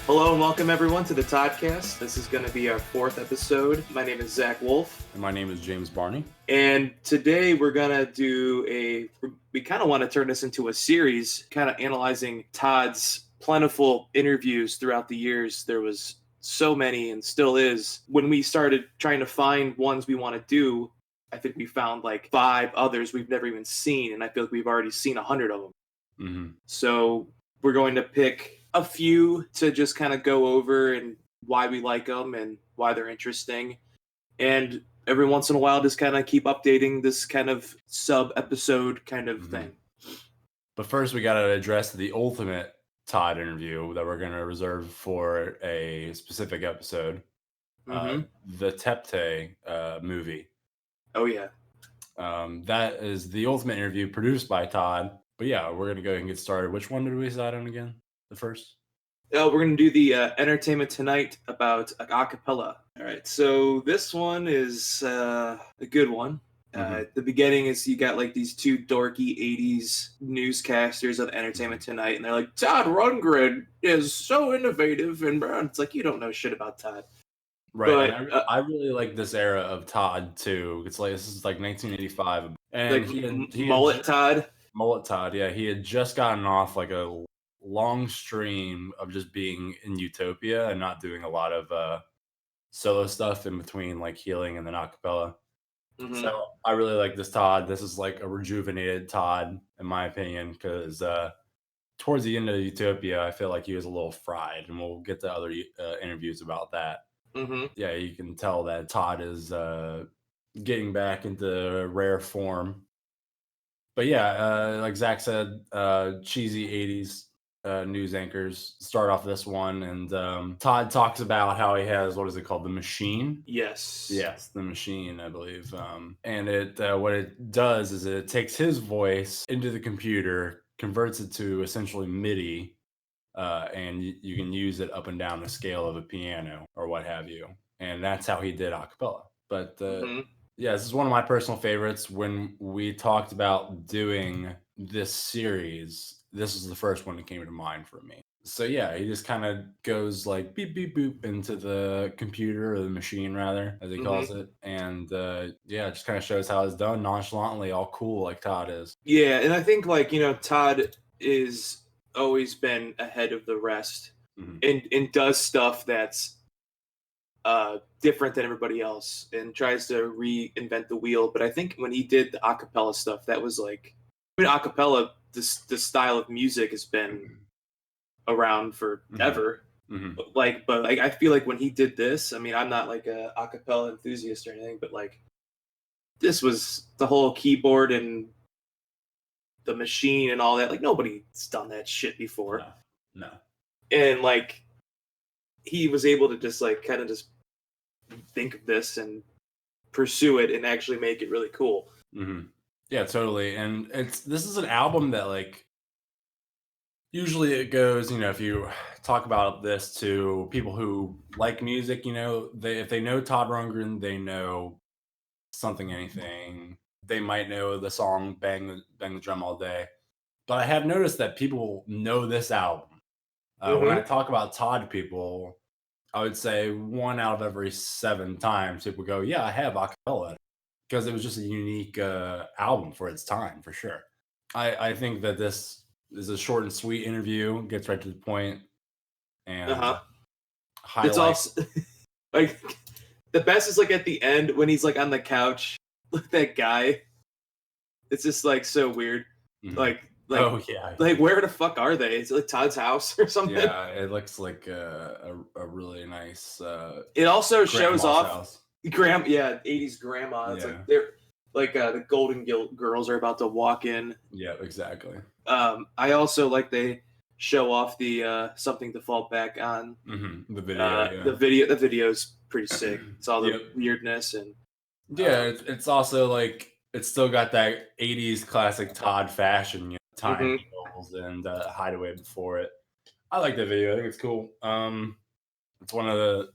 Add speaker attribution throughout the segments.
Speaker 1: Hello and welcome everyone to the Toddcast. This is going to be our 4th episode. My name is Zack, Wolfe.
Speaker 2: And my name is James Barney.
Speaker 1: And today we're going to do we kind of want to turn this into a series, kind of analyzing Todd's plentiful interviews throughout the years. There was so many and still is. When we started trying to find ones we want to do, I think we found like 5 others we've never even seen. And I feel like we've already seen 100 of them.
Speaker 2: Mm-hmm.
Speaker 1: So we're going to pick a few to just kind of go over and why we like them and why they're interesting. And every once in a while, just kind of keep updating this kind of sub-episode kind of thing.
Speaker 2: But first, we got to address the ultimate Todd interview that we're going to reserve for a specific episode. The TODD movie.
Speaker 1: Oh, yeah.
Speaker 2: That is the ultimate interview produced by Todd. But yeah, we're going to go ahead and get started. Which one did we decide on again? The first?
Speaker 1: We're going to do the Entertainment Tonight about acapella. All right, so this one is a good one. At the beginning is you got like these 2 dorky 80s newscasters of Entertainment Tonight, and they're like, Todd Rundgren is so innovative, and it's like, you don't know shit about Todd.
Speaker 2: Right, but, I really like this era of Todd too. It's like this is like 1985, and
Speaker 1: like Mullet Todd.
Speaker 2: Mullet Todd, yeah, he had just gotten off like a long stream of just being in Utopia and not doing a lot of solo stuff in between, like healing and then acapella. So I really like this Todd. This is like a rejuvenated Todd, in my opinion, because towards the end of Utopia, I feel like he was a little fried, and we'll get to other interviews about that. Yeah, you can tell that Todd is getting back into rare form. But yeah, like Zack said, cheesy 80s news anchors start off this one, and Todd talks about how he has, what is it called, the machine?
Speaker 1: Yes,
Speaker 2: the machine, I believe. And it what it does is it takes his voice into the computer, converts it to essentially MIDI, and you can use it up and down the scale of a piano or what have you. And that's how he did acapella. But yeah, this is one of my personal favorites. When we talked about doing this series, this was the first one that came to mind for me. So yeah, he just kind of goes like beep, beep, boop into the computer, or the machine rather, as he calls it. And yeah, it just kind of shows how it's done nonchalantly, all cool like Todd is.
Speaker 1: Yeah, and I think like, Todd is always been ahead of the rest and does stuff that's different than everybody else and tries to reinvent the wheel. But I think when he did the acapella stuff, that was like, acapella, the style of music has been around forever. But I feel like when he did this, I mean, I'm not like a acapella enthusiast or anything, but like this was the whole keyboard and the machine and all that. Like nobody's done that shit before.
Speaker 2: No.
Speaker 1: And like he was able to just like kind of just think of this and pursue it and actually make it really cool.
Speaker 2: Yeah, totally. And this is an album that like usually it goes, if you talk about this to people who like music, if they know Todd Rundgren, they know Something Anything. They might know the song Bang the Drum All Day. But I have noticed that people know this album. When I talk about Todd to people, I would say 1 out of every 7 times people go, yeah, I have acapella. Because it was just a unique album for its time, for sure. I think that this is a short and sweet interview, gets right to the point, and highlights.
Speaker 1: It's also like the best is like at the end when he's like on the couch with that guy. It's just like so weird. Like oh yeah, like where the fuck are they? Is it like Todd's house or something?
Speaker 2: Yeah, it looks like a really nice.
Speaker 1: It also shows off
Speaker 2: house.
Speaker 1: 80s grandma. It's like they're like the Golden Girls are about to walk in.
Speaker 2: Yeah, exactly.
Speaker 1: I also like they show off the Something to Fall Back On.
Speaker 2: The video.
Speaker 1: The video's pretty sick. It's all the weirdness and
Speaker 2: it's also like it's still got that 80s classic Todd fashion, time angles and hideaway before it. I like the video. I think it's cool. It's one of the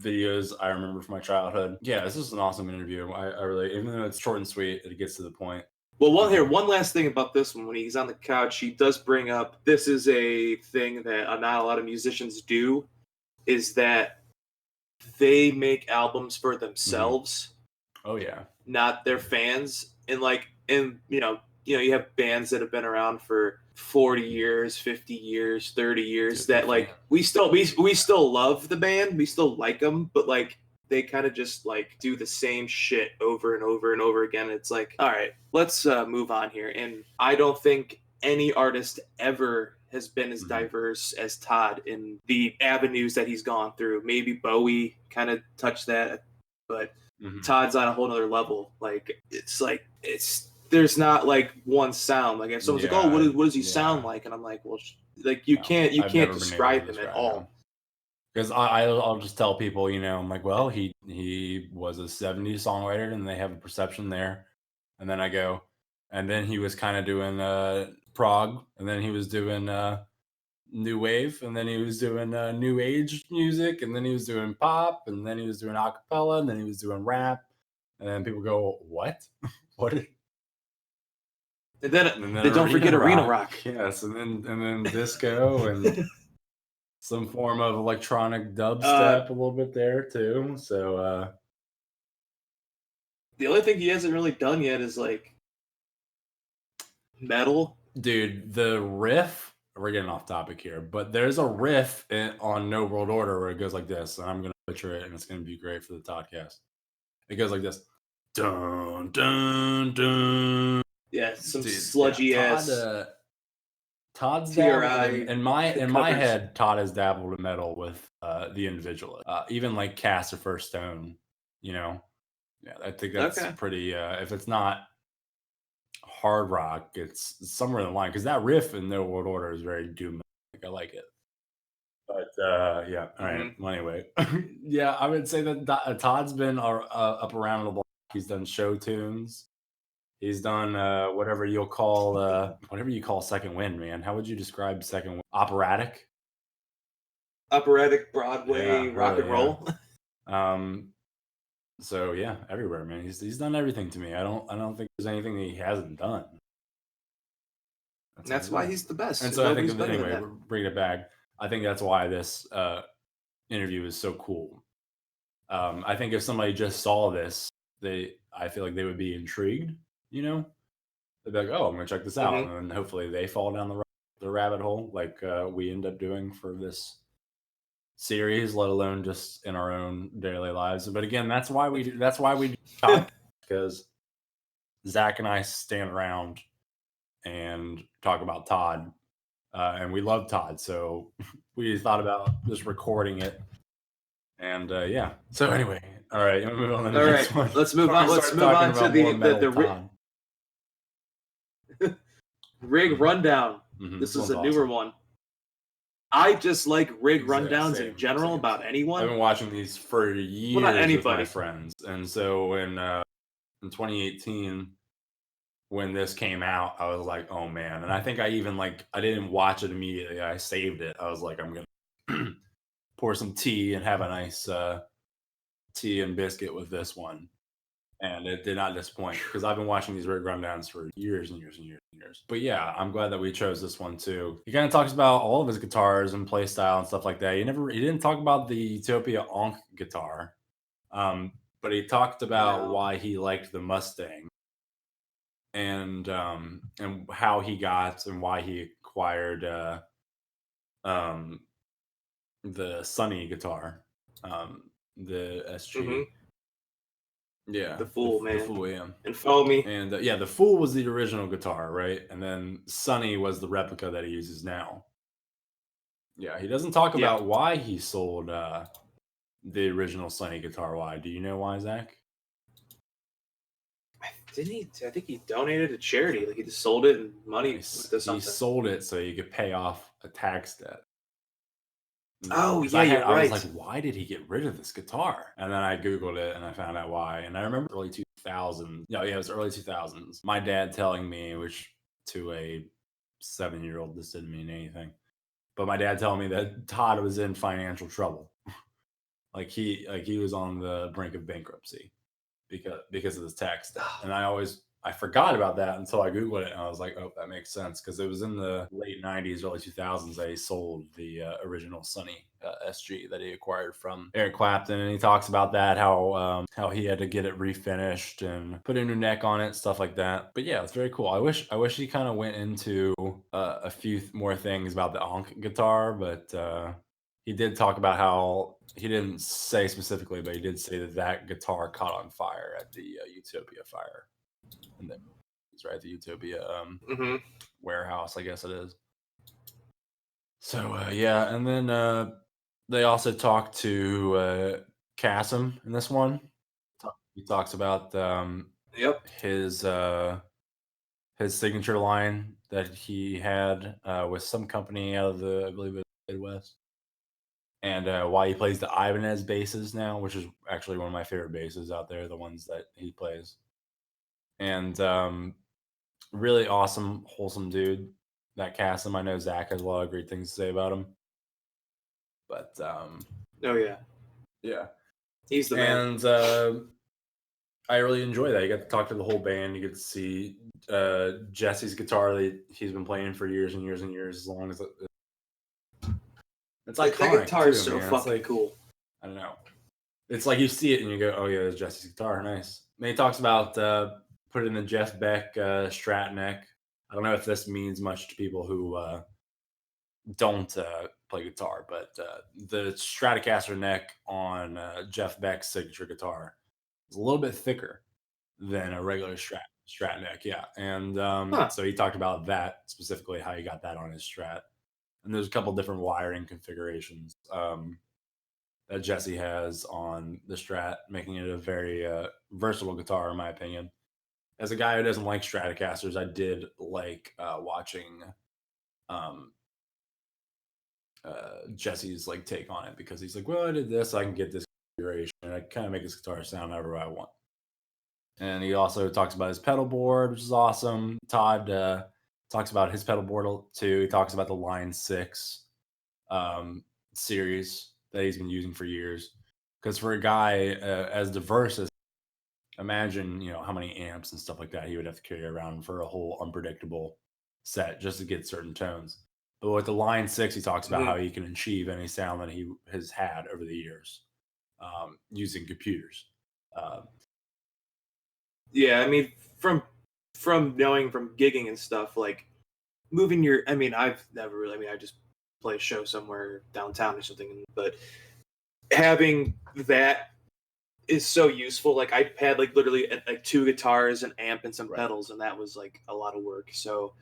Speaker 2: videos I remember from my childhood. Yeah, this is an awesome interview. I really, even though it's short and sweet, it gets to the point.
Speaker 1: Well, one last thing about this one. When he's on the couch, he does bring up, this is a thing that not a lot of musicians do, is that they make albums for themselves.
Speaker 2: Oh yeah.
Speaker 1: Not their fans. And you have bands that have been around for 40 years, 50 years, 30 years that like we still love the band, we still like them, but like they kind of just like do the same shit over and over and over again. It's like, all right, let's move on here. And I don't think any artist ever has been as diverse as Todd in the avenues that he's gone through. Maybe Bowie kind of touched that, but Todd's on a whole nother level. Like it's there's not like one sound. Like if someone's like, oh, what does he sound like? And I'm like, well, like you can't describe him at all.
Speaker 2: Because I'll just tell people, I'm like, well, he was a 70s songwriter, and they have a perception there. And then I go, and then he was kind of doing prog, and then he was doing new wave, and then he was doing new age music, and then he was doing pop, and then he was doing acapella, and then he was doing rap. And then people go, what? What?
Speaker 1: And then don't forget arena rock.
Speaker 2: Yes, and then disco and some form of electronic dubstep a little bit there too. So
Speaker 1: the only thing he hasn't really done yet is like metal.
Speaker 2: Dude, the riff, we're getting off topic here, but there's a riff on No World Order where it goes like this, and I'm going to butcher it, and it's going to be great for the Toddcast. It goes like this. Dun, dun, dun.
Speaker 1: Yeah, some sludgy ass.
Speaker 2: Todd's dabbled in my head. Todd has dabbled in metal with the Individual, even like Cast of First Stone. Yeah, I think that's pretty. If it's not hard rock, it's somewhere in the line, because that riff in No World Order is very doom. I like it. But yeah, all right. Well, anyway, yeah, I would say that Todd's been up around the block. He's done show tunes. He's done whatever you call Second Wind, man. How would you describe Second Wind? Operatic
Speaker 1: Broadway rock and roll.
Speaker 2: So yeah, everywhere, man. He's done everything to me. I don't think there's anything that he hasn't done.
Speaker 1: That's why he's the best.
Speaker 2: And so I think anyway, bringing it back, I think that's why this interview is so cool. I think if somebody just saw this, I feel like they would be intrigued. They'd be like, "Oh, I'm gonna check this out," and then hopefully they fall down the rabbit hole like we end up doing for this series, let alone just in our own daily lives. But again, that's why we do talk, because Zack and I stand around and talk about Todd, and we love Todd, so we thought about just recording it. And yeah. So anyway, all right, move on to the next one.
Speaker 1: Let's move on. Let's move on to the rig rundown. This is a newer one. I just like rig rundowns in general about anyone.
Speaker 2: I've been watching these for years with my friends, and so in 2018, when this came out, I was like, oh man. And I think I even I didn't watch it immediately. I saved it. I was like, I'm gonna pour some tea and have a nice tea and biscuit with this one. And it did not disappoint, because I've been watching these rig rundowns for years and years and years and years. But yeah, I'm glad that we chose this one too. He kind of talks about all of his guitars and play style and stuff like that. He didn't talk about the Utopia Onk guitar, but he talked about why he liked the Mustang, and how he got and why he acquired the Sonny guitar, the SG. Yeah,
Speaker 1: the Fool, man.
Speaker 2: The Fool, yeah.
Speaker 1: And Follow Me.
Speaker 2: And yeah, the Fool was the original guitar, right? And then Sonny was the replica that he uses now. Yeah, he doesn't talk about why he sold the original Sonny guitar. Why? Do you know why, Zach?
Speaker 1: Didn't he? I think he donated to charity. Like he just sold it and money.
Speaker 2: He sold it so you could pay off a tax debt.
Speaker 1: Oh, yeah, you're right.
Speaker 2: I was like, why did he get rid of this guitar? And then I Googled it and I found out why. And I remember early 2000s. No, yeah, it was early 2000s. My dad telling me, which to a 7-year-old, this didn't mean anything. But my dad telling me that Todd was in financial trouble. he was on the brink of bankruptcy because of this tax debt. And I always I forgot about that until I Googled it, and I was like, oh, that makes sense, because it was in the late 90s, early 2000s that he sold the original Sonny SG that he acquired from Eric Clapton. And he talks about that, how he had to get it refinished and put a new neck on it, stuff like that. But yeah, it's very cool. I wish he kind of went into a few more things about the Ankh guitar, but he did talk about how, he didn't say specifically, but he did say that guitar caught on fire at the Utopia fire. And then, right, the Utopia warehouse, I guess it is. So yeah, and then they also talked to Kasim in this one. He talks about his signature line that he had with some company out of I believe it was Midwest, and why he plays the Ibanez basses now, which is actually one of my favorite basses out there, the ones that he plays. And really awesome, wholesome dude, that Kasim. I know Zack has a lot of great things to say about him. But
Speaker 1: oh yeah, he's the man.
Speaker 2: And I really enjoy that. You get to talk to the whole band. You get to see Jesse's guitar that he's been playing for years and years and years, as long as it's like
Speaker 1: that guitar is so fucking cool.
Speaker 2: I don't know. It's like you see it and you go, oh yeah, there's Jesse's guitar, nice. And he talks about putting the Jeff Beck Strat neck. I don't know if this means much to people who don't play guitar, but the Stratocaster neck on Jeff Beck's signature guitar is a little bit thicker than a regular Strat neck, yeah. And so he talked about that specifically, how he got that on his Strat. And there's a couple different wiring configurations that Jesse has on the Strat, making it a very versatile guitar, in my opinion. As a guy who doesn't like Stratocasters, I did like watching Jesse's like take on it, because he's like, well, I did this, I can get this configuration, and I kind of make this guitar sound however I want. And he also talks about his pedal board, which is awesome. Todd talks about his pedal board too. He talks about the Line 6 series that he's been using for years. Because for a guy as diverse as, imagine, how many amps and stuff like that he would have to carry around for a whole unpredictable set just to get certain tones. But with the Line 6, he talks about how he can achieve any sound that he has had over the years using computers.
Speaker 1: Yeah, I mean, from knowing from gigging and stuff, like moving your, I mean, I've never really, I mean, I just play a show somewhere downtown or something, but having that is so useful. Like I had like literally like 2 guitars, an amp, and some pedals, and that was like a lot of work. So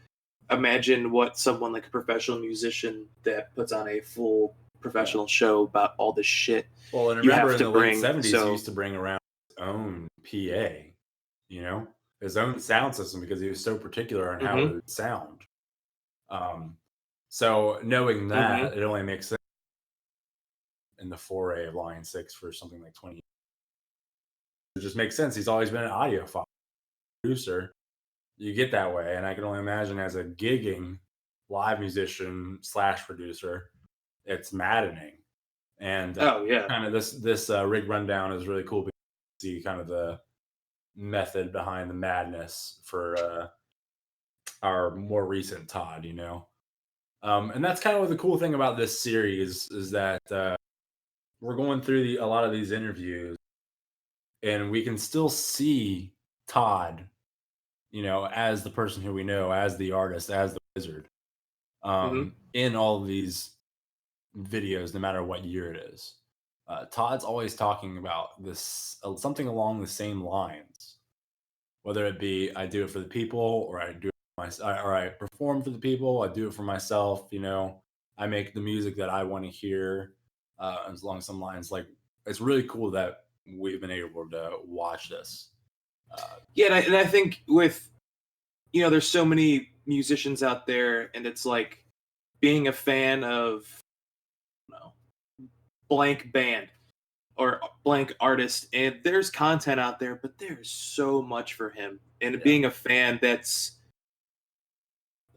Speaker 1: imagine what someone like a professional musician that puts on a full professional show about all this shit.
Speaker 2: Well, and remember in the late 70s, he used to bring around his own PA, his own sound system, because he was so particular on how it would sound. So knowing that, it only makes sense in the foray of Line 6 for something like 20 years. It just makes sense. He's always been an audiophile producer. You get that way, and I can only imagine as a gigging live musician / producer, it's maddening. And kind of this rig rundown is really cool, because you see kind of the method behind the madness for our more recent Todd, and that's kind of the cool thing about this series, is that we're going through a lot of these interviews, and we can still see Todd, as the person who we know, as the artist, as the wizard, in all of these videos, no matter what year it is. Todd's always talking about this, something along the same lines, whether it be I do it for the people, or I do it for myself, or I perform for the people, I do it for myself. I make the music that I want to hear, as along some lines. Like, it's really cool that we've been able to watch this.
Speaker 1: And I think with, there's so many musicians out there, and it's like being a fan of, blank band or blank artist, and there's content out there, but there's so much for him. And being a fan, that's,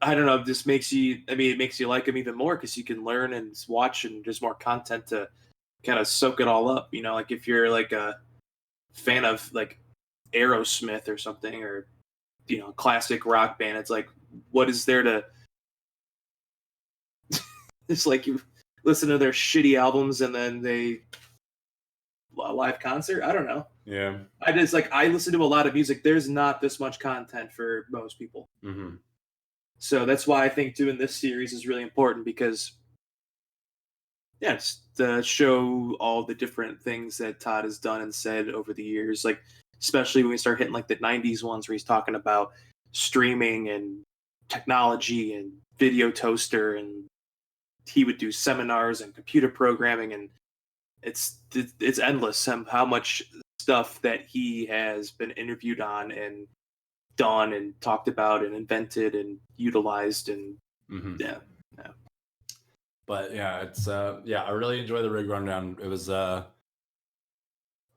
Speaker 1: I don't know, just makes you, it makes you like him even more, because you can learn and watch, and there's more content to kind of soak it all up. Like if you're like a fan of like Aerosmith or something, or classic rock band. It's like, what is there to? It's like you listen to their shitty albums and then a live concert. I don't know.
Speaker 2: Yeah.
Speaker 1: I listen to a lot of music. There's not this much content for most people.
Speaker 2: Mm-hmm.
Speaker 1: So that's why I think doing this series is really important, because it's to show all the different things that Todd has done and said over the years. Like, especially when we start hitting like the 90s ones where he's talking about streaming and technology and video toaster, and he would do seminars and computer programming, and it's endless how much stuff that he has been interviewed on and done and talked about and invented and utilized, and yeah.
Speaker 2: But yeah, it's I really enjoy the rig rundown. It was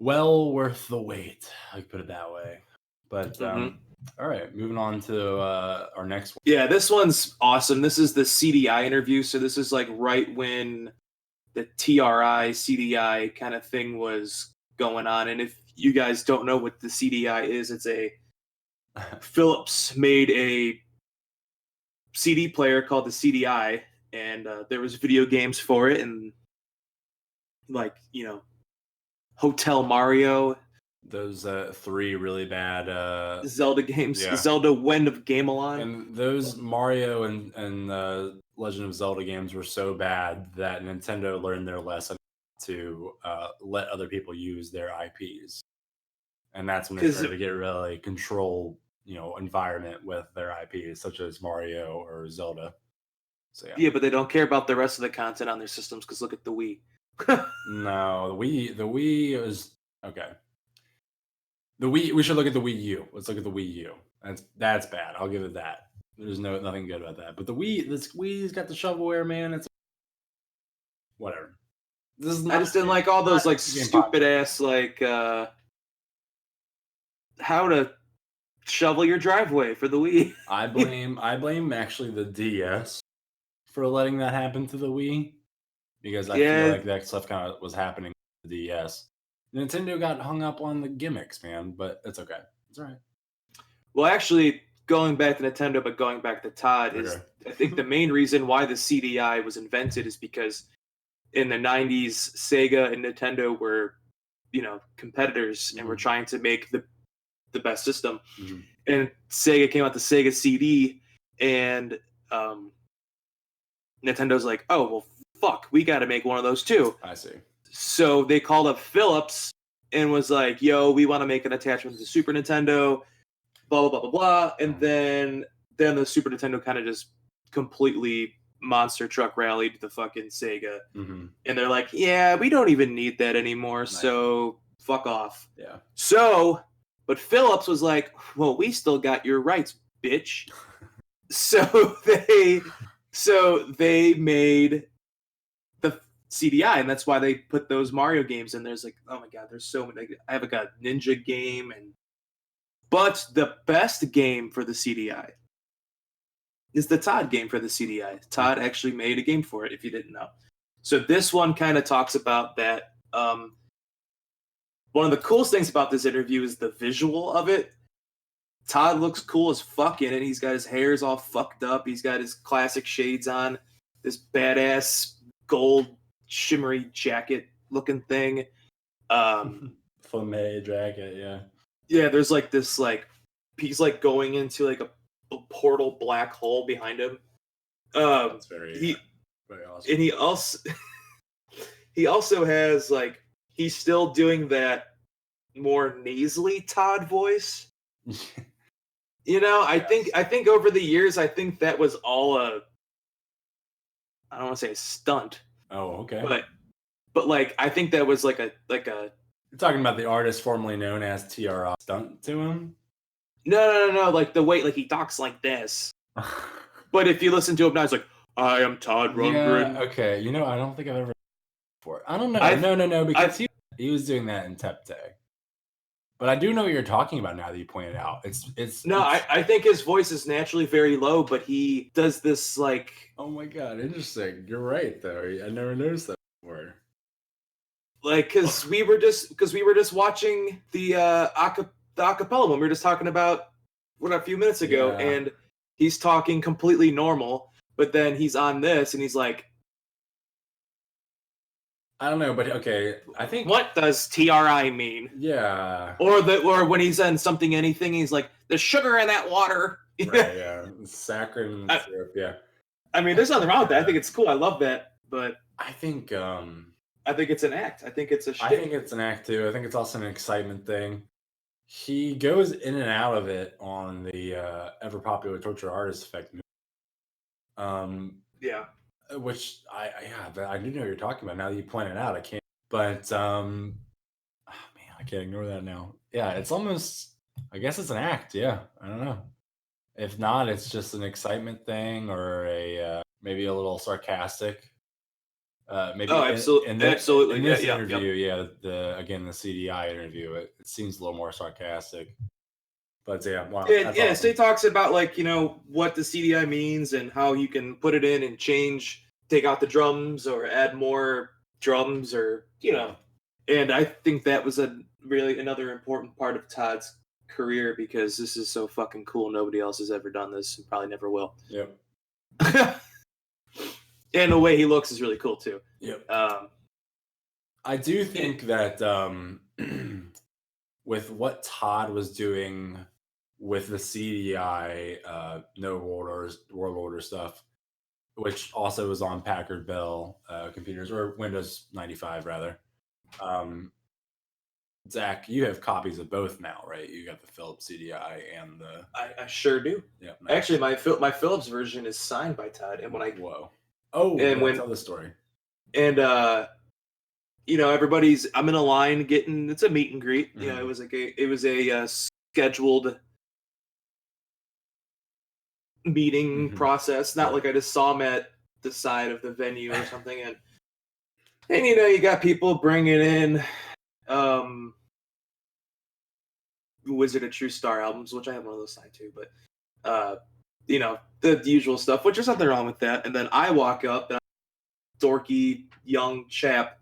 Speaker 2: well worth the wait, I could put it that way. But all right, moving on to our next one.
Speaker 1: Yeah, this one's awesome. This is the CDI interview. So this is like right when the TRI, CDI kind of thing was going on. And if you guys don't know what the CDI is, it's Philips made a CD player called the CDI, and there was video games for it, and like, Hotel Mario.
Speaker 2: Those 3 really bad
Speaker 1: Zelda games. Yeah. Zelda Wind of Gamelon.
Speaker 2: And those Mario and Legend of Zelda games were so bad that Nintendo learned their lesson to let other people use their IPs. And that's when they started to get really control, environment with their IPs, such as Mario or Zelda. So
Speaker 1: yeah, but they don't care about the rest of the content on their systems, because look at the Wii.
Speaker 2: No, the Wii is okay. The Wii, we should look at the Wii U. Let's look at the Wii U. That's bad. I'll give it that. There's nothing good about that. But the Wii's got the shovelware, man. It's whatever.
Speaker 1: I just didn't like all those like stupid ass like how to shovel your driveway for the Wii.
Speaker 2: I blame actually the DS for letting that happen to the Wii, because I feel like that stuff kind of was happening to the DS. Nintendo got hung up on the gimmicks, man, but it's okay. It's all right.
Speaker 1: Well, actually, going back to Nintendo, but going back to Todd, is I think the main reason why the CDI was invented is because in the 90s, Sega and Nintendo were, competitors, and were trying to make the best system. And Sega came out the Sega CD, and Nintendo's like, oh, well, fuck, we got to make one of those too.
Speaker 2: I see.
Speaker 1: So they called up Philips and was like, yo, we want to make an attachment to the Super Nintendo, blah, blah, blah, blah, blah. And then the Super Nintendo kind of just completely monster truck rallied the fucking Sega. And they're like, yeah, we don't even need that anymore. Nice. So fuck off.
Speaker 2: Yeah.
Speaker 1: But Philips was like, well, we still got your rights, bitch. So they made the CDI, and that's why they put those Mario games in. There's like, oh my god, there's so many. I have a Ninja game, but the best game for the CDI is the Todd game for the CDI. Todd actually made a game for it, if you didn't know. So this one kind of talks about that. One of the coolest things about this interview is the visual of it. Todd looks cool as fuck in it. He's got his hair's all fucked up. He's got his classic shades on. This badass gold shimmery jacket looking thing.
Speaker 2: Flamme jacket, yeah.
Speaker 1: Yeah, there's like this he's like going into like a portal black hole behind him.
Speaker 2: That's very awesome.
Speaker 1: And he also has like, he's still doing that more nasally Todd voice. I think over the years, I think that was all I don't want to say a stunt.
Speaker 2: Oh, okay.
Speaker 1: But like, I think that was like a.
Speaker 2: You're talking about the artist formerly known as TRI stunt to him?
Speaker 1: No. Like the way, like he talks like this. But if you listen to him now, it's like, I am Todd Rundgren.
Speaker 2: Yeah, okay. I don't think I've ever before. I don't know. No, because he was doing that in Tepte. But I do know what you're talking about now that you pointed out.
Speaker 1: I think his voice is naturally very low, but he does this like.
Speaker 2: Oh my god, interesting. You're right, though. I never noticed that before.
Speaker 1: Like, because we were just watching the acapella one. We were just talking about a few minutes ago, and he's talking completely normal, but then he's on this, and he's like,
Speaker 2: I don't know, but okay, I think
Speaker 1: what does TRI mean?
Speaker 2: Yeah.
Speaker 1: Or when he's on something anything, he's like, there's sugar in that water.
Speaker 2: Right, yeah. Saccharin syrup, yeah.
Speaker 1: I mean, there's nothing wrong with that. I think it's cool. I love that, but
Speaker 2: I think
Speaker 1: it's an act. I think it's a shtick.
Speaker 2: I think it's an act too. I think it's also an excitement thing. He goes in and out of it on the ever popular torture artist effect movie.
Speaker 1: Yeah.
Speaker 2: Which I do know what you're talking about. Now that you point it out, I can't. But oh man, I can't ignore that now. Yeah, it's almost. I guess it's an act. Yeah, I don't know. If not, it's just an excitement thing or a maybe a little sarcastic. Maybe
Speaker 1: absolutely.
Speaker 2: In this interview, the CDI interview, it seems a little more sarcastic. But yeah, wow,
Speaker 1: awesome. So he talks about like what the CDI means and how you can put it in and take out the drums or add more drums or And I think that was another important part of Todd's career because this is so fucking cool. Nobody else has ever done this and probably never will.
Speaker 2: Yep.
Speaker 1: And the way he looks is really cool too.
Speaker 2: Yep. I do think that with what Todd was doing with the CDI no world order stuff, which also was on Packard Bell computers or Windows 95 rather. Zack, you have copies of both now, right? You got the Philips CDI and the.
Speaker 1: I sure do.
Speaker 2: Yeah. Nice.
Speaker 1: Actually, my Philips version is signed by Todd, and when I
Speaker 2: tell the story.
Speaker 1: And everybody's. I'm in a line getting. It's a meet and greet. Mm-hmm. It was a scheduled meeting process. Not like I just saw him at the side of the venue or something, and you got people bringing in. Wizard of True Star albums, which I have one of those signed too, but the usual stuff, which there's nothing wrong with that. And then I walk up, and I'm a dorky young chap,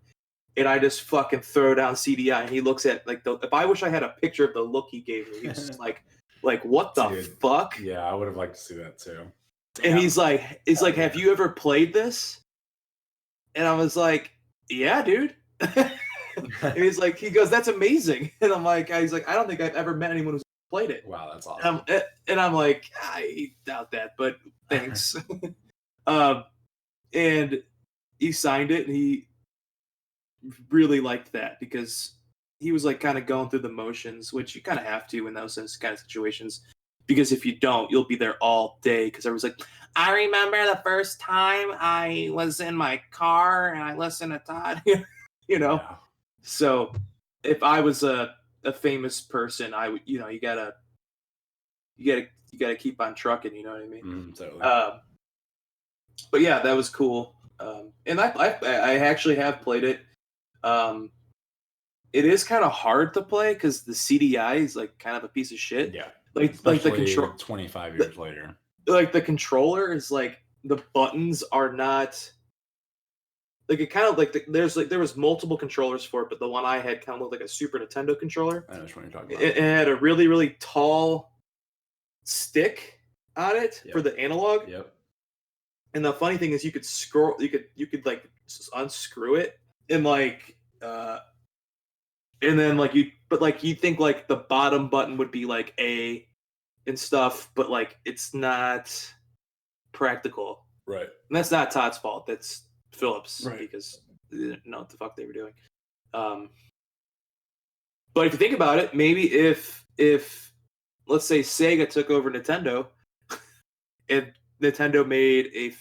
Speaker 1: and I just fucking throw down CDI, and he looks at if I wish I had a picture of the look he gave me. He's just like what the fuck?
Speaker 2: Yeah, I would have liked to see that too.
Speaker 1: And he's like, have you ever played this? And I was like, yeah, dude. And he goes, that's amazing. And he's like, I don't think I've ever met anyone who's played it.
Speaker 2: Wow, that's awesome.
Speaker 1: And I'm like, I doubt that, but thanks. And he signed it, and he really liked that because he was kind of going through the motions, which you kind of have to in those kind of situations. Because if you don't, you'll be there all day. Because I was like, I remember the first time I was in my car and I listened to Todd. Yeah. So if I was a famous person, I would, you gotta keep on trucking. You know what I mean?
Speaker 2: Totally.
Speaker 1: But yeah, that was cool. And I actually have played it. It is kind of hard to play because the CDI is kind of a piece of shit.
Speaker 2: Yeah.
Speaker 1: Like the control
Speaker 2: 25 years later.
Speaker 1: The controller is the buttons are not. It kind of there was multiple controllers for it, but the one I had kind of looked like a Super Nintendo controller.
Speaker 2: I know what you're talking about.
Speaker 1: It had a really, really tall stick on it for the analog.
Speaker 2: Yep.
Speaker 1: And the funny thing is, you could scroll. You could unscrew it and and then you think the bottom button would be A and stuff, but it's not practical.
Speaker 2: Right.
Speaker 1: And that's not Todd's fault. That's Philips,
Speaker 2: right?
Speaker 1: Because they didn't know what the fuck they were doing. But if you think about it, maybe if let's say Sega took over Nintendo, and Nintendo made a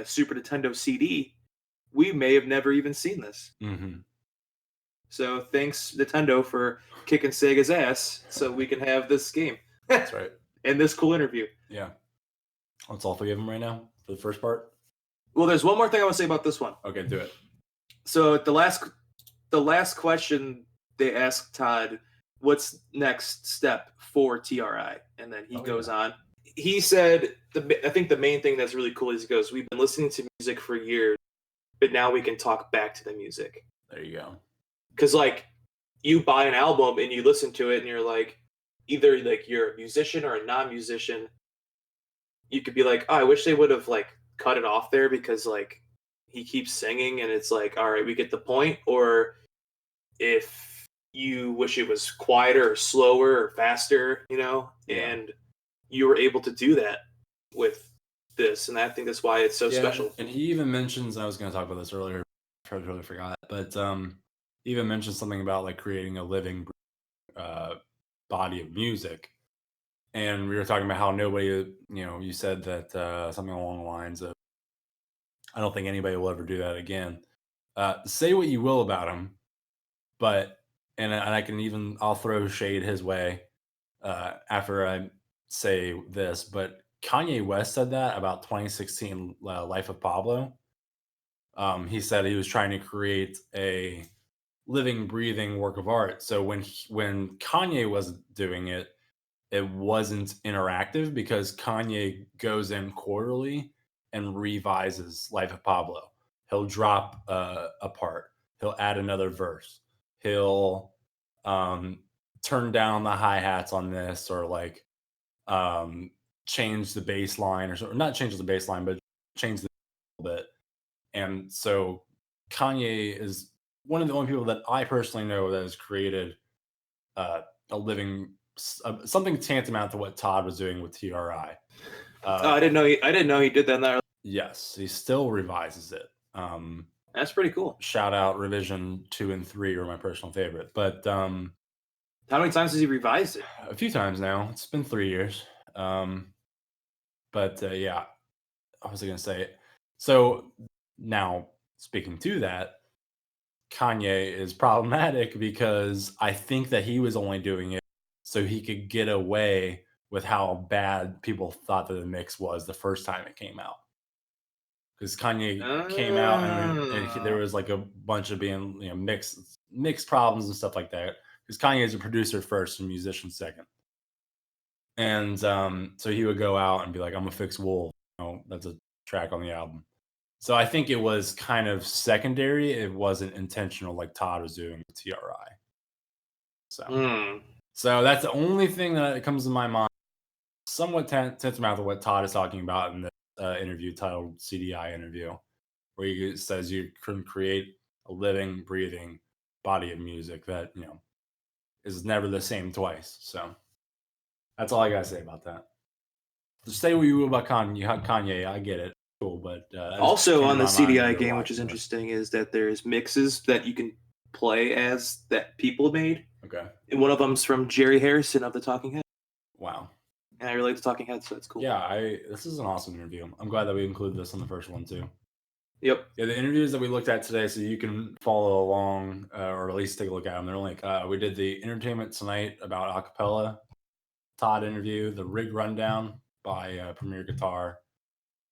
Speaker 1: Super Nintendo CD, we may have never even seen this.
Speaker 2: Mm-hmm.
Speaker 1: So thanks Nintendo for kicking Sega's ass, so we can have this game.
Speaker 2: That's right.
Speaker 1: And this cool interview.
Speaker 2: Yeah. That's all three of them right now for the first part.
Speaker 1: Well, there's one more thing I want to say about this one.
Speaker 2: Okay, do it.
Speaker 1: So the last question they asked Todd, what's next step for TRI? And then he goes on. He said, I think the main thing that's really cool is he goes, we've been listening to music for years, but now we can talk back to the music.
Speaker 2: There you go.
Speaker 1: Because you buy an album and you listen to it and you're like, either like you're a musician or a non-musician, you could be like, oh, I wish they would have like cut it off there because like he keeps singing and it's like, all right, we get the point. Or if you wish it was quieter or slower or faster, and you were able to do that with this, and I think that's why it's so special.
Speaker 2: And he even mentions, I was going to talk about this earlier, I totally forgot, but he even mentioned something about like creating a living body of music. And we were talking about how nobody, you said that something along the lines of, I don't think anybody will ever do that again. Say what you will about him, but, and I'll throw shade his way after I say this, but Kanye West said that about 2016 Life of Pablo. He said he was trying to create a living, breathing work of art. So when Kanye was doing it, it wasn't interactive because Kanye goes in quarterly and revises Life of Pablo. He'll drop a part. He'll add another verse. He'll turn down the hi-hats on this, or like change the bass line, or not change the bass line, but change the a little bit. And so Kanye is one of the only people that I personally know that has created a living, something tantamount to what Todd was doing with TRI.
Speaker 1: I didn't know he did that.
Speaker 2: Yes, he still revises it.
Speaker 1: That's pretty cool.
Speaker 2: Shout out Revision 2 and 3 are my personal favorite. But how
Speaker 1: many times has he revised it?
Speaker 2: A few times now. It's been 3 years. But yeah, I was going to say. So now, speaking to that, Kanye is problematic because I think that he was only doing it so he could get away with how bad people thought that the mix was the first time it came out. Because Kanye came out and there was like a bunch of being mixed problems and stuff like that. Because Kanye is a producer first and musician second. And so he would go out and be like, I'm gonna fix Wolfe. That's a track on the album. So I think it was kind of secondary. It wasn't intentional like Todd was doing with TRI. So that's the only thing that comes to my mind. Somewhat tantamount to what Todd is talking about in the interview titled CDI interview, where he says you can create a living, breathing body of music that, is never the same twice. So that's all I got to say about that. Just say what you will about Kanye. I get it. Cool, but
Speaker 1: also on the CDI game, which is interesting, is that there's mixes that you can play as that people made.
Speaker 2: Okay.
Speaker 1: And one of them's from Jerry Harrison of the Talking Heads.
Speaker 2: Wow.
Speaker 1: And I relate to Talking Heads, so it's cool.
Speaker 2: Yeah, this is an awesome interview. I'm glad that we included this on the first one too.
Speaker 1: Yep.
Speaker 2: Yeah, the interviews that we looked at today, so you can follow along or at least take a look at them. They're like we did the Entertainment Tonight about acapella Todd interview, the Rig Rundown by Premier Guitar,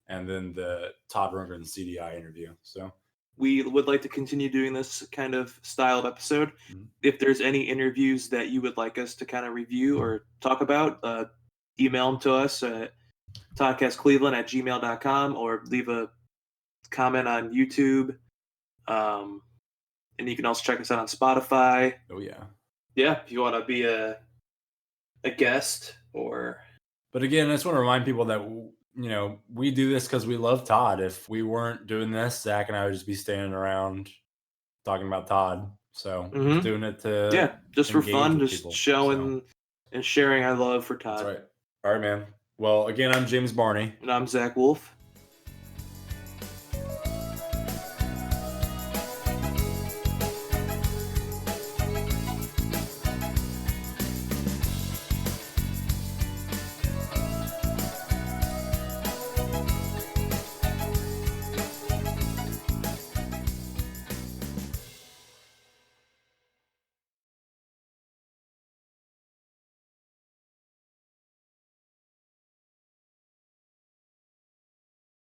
Speaker 2: and then the Todd Rundgren CDI interview. So
Speaker 1: we would like to continue doing this kind of style of episode. Mm-hmm. If there's any interviews that you would like us to kind of review or talk about, email them to us at toddcastcleveland@gmail.com or leave a comment on YouTube. And you can also check us out on Spotify.
Speaker 2: Oh, yeah.
Speaker 1: Yeah, if you want to be a guest or...
Speaker 2: But again, I just want to remind people that, we do this because we love Todd. If we weren't doing this, Zach and I would just be standing around talking about Todd. So just doing it to...
Speaker 1: Yeah, just for fun, just showing and sharing our love for Todd.
Speaker 2: That's right. All right, man. Well, again, I'm James Barney.
Speaker 1: And I'm Zack Wolfe.